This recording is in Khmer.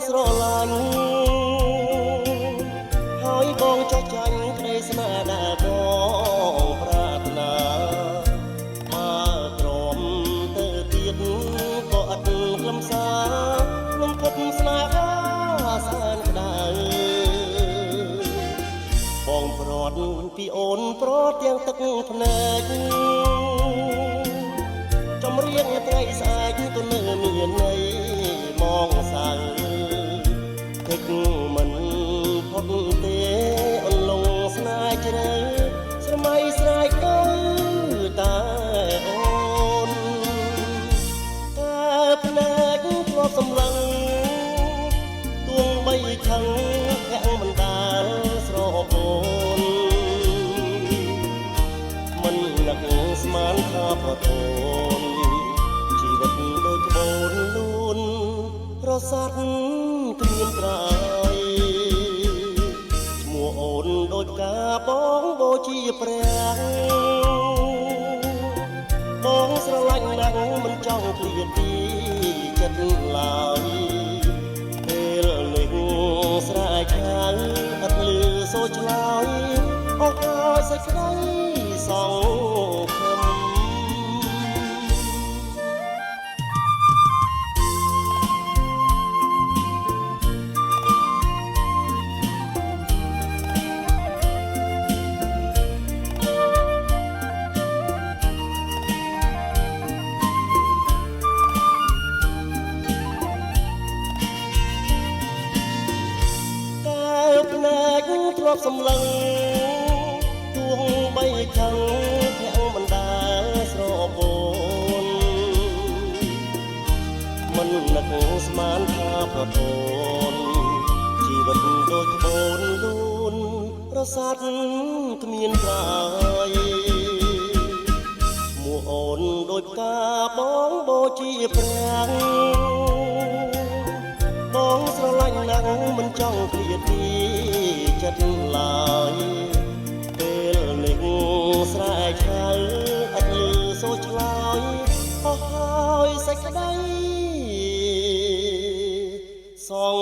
ស្រឡាញ់ហើយបងចោះចាញ់ក្តីស្នេហ៍ដែលបងប្រាថ្នាបើទ្រាំទៅទៀតក៏អត់ខ្លឹមសារនឹងគប់ស្នេហាសែនក្តៅបងប្រត់ពីអូនប្រត់ទាំងទឹកភ្នែកចម្រៀងថ្ងៃស្អែកក៏នៅមានន័យមកសៅទឹកមិនផុតទេអន្លងស្នេហ៍ជ្រៅស្រមៃស្រែកទៅតែអូនតែភ្នែកធ្លាប់សម្លឹងទួងបីខឹងភ័ក្រមិនដាល់ស្រពោនមិននឹកស្មានថាប្រទនជីវិតដូចក្បូនលូនរសាត់គ្មានត្រៃឈ្មោះអូនដូចការបងបូជាព្រះបងស្រឡាញ់ណាស់មិនចង់ឃ្លាតពីចិត្តឡើយពេលនេះស្រែកហៅអត់លឺសូរឆ្លើយអស់ហើយសេចក្តីសង្ឃឹមធ្លាប់សម្លឹងទួងបីខឹងភ័ក្រមិនដែលស្រពោនមិននឹកស្មានថាប្រទនជីវិតដូចក្បូនលូនរសាត់គ្មានត្រៃឈ្មោះអូនដូចផ្កាបងបូជាព្រះបងស្រឡាញ់ណាស់មិនចង់ឃ្លាតពីចិត្តឡើយពេលនេះស្រែកហៅអត់លឺសូរឆ្លើយអស់ហើយសេចក្តីសង